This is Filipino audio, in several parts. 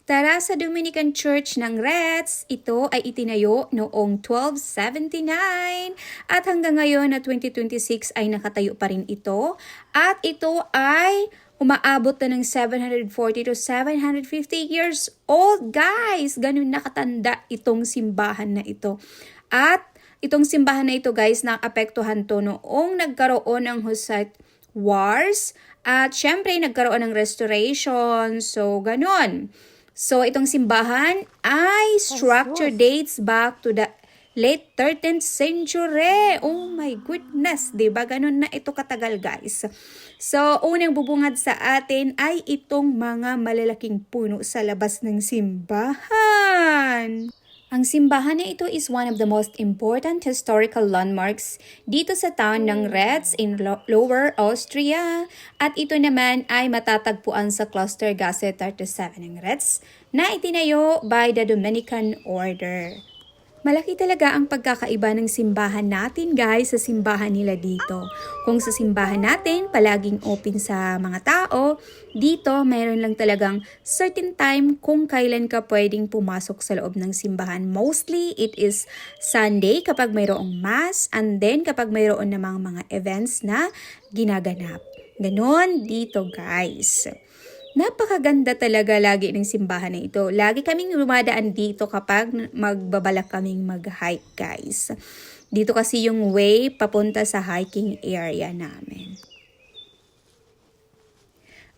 Tara sa Dominican Church ng Reds. Ito ay itinayo noong 1279 at hanggang ngayon na 2026 ay nakatayo pa rin ito. At ito ay umaabot na ng 740 to 750 years old, guys. Ganun nakatanda itong simbahan na ito. At itong simbahan na ito, guys, naapektuhan to noong nagkaroon ng Hussite Wars. At syempre, nagkaroon ng restoration. So, ganun. So, itong simbahan ay structure dates back to the late 13th century. Oh my goodness, diba? Ganun na ito katagal, guys. So, unang bubungad sa atin ay itong mga malalaking puno sa labas ng simbahan. Ang simbahan na ito is one of the most important historical landmarks dito sa town ng Reds in Lower Austria. At ito naman ay matatagpuan sa Klostergasse 37 ng Reds na itinayo by the Dominican Order. Malaki talaga ang pagkakaiba ng simbahan natin, guys, sa simbahan nila dito. Kung sa simbahan natin, palaging open sa mga tao, dito mayroon lang talagang certain time kung kailan ka pwedeng pumasok sa loob ng simbahan. Mostly, it is Sunday kapag mayroong mass, and then kapag mayroon namang mga events na ginaganap. Ganon dito, guys. Napakaganda talaga lagi ng simbahan na ito. Lagi kaming lumadaan dito kapag magbabalak kaming mag-hike, guys. Dito kasi yung way papunta sa hiking area namin.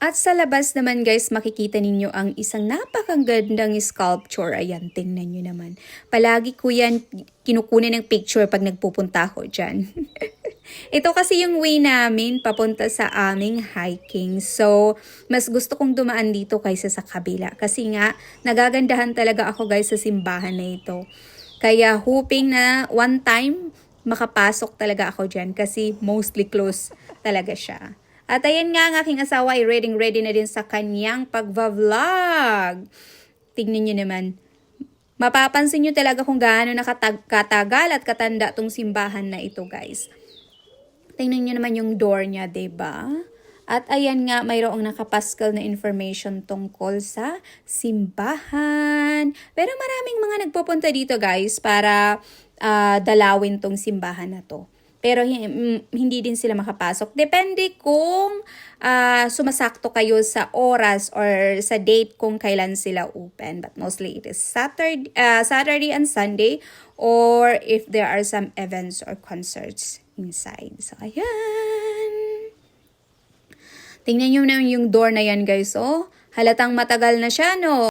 At sa labas naman, guys, makikita ninyo ang isang napakagandang sculpture. Ayan, tingnan nyo naman. Palagi ko yan kinukunin ng picture pag nagpupunta ako dyan. Ito kasi yung way namin papunta sa aming hiking. So, mas gusto kong dumaan dito kaysa sa kabila. Kasi nga, nagagandahan talaga ako, guys, sa simbahan na ito. Kaya hoping na one time makapasok talaga ako dyan kasi mostly close talaga siya. At ayan nga, ang aking asawa ay ready na din sa kanyang pagva-vlog. Tignan nyo naman. Mapapansin nyo talaga kung gaano nakatagal at katanda tong simbahan na ito, guys. Tingnan nyo naman yung door niya, diba? At ayan nga, mayroong nakapaskal na information tungkol sa simbahan. Pero maraming mga nagpupunta dito, guys, para dalawin tong simbahan na to. Pero hindi din sila makapasok. Depende kung sumasakto kayo sa oras or sa date kung kailan sila open. But mostly it is Saturday and Sunday, or if there are some events or concerts inside. So, ayan. Tingnan nyo na yung door na yan, guys. Oh, halatang matagal na siya, no?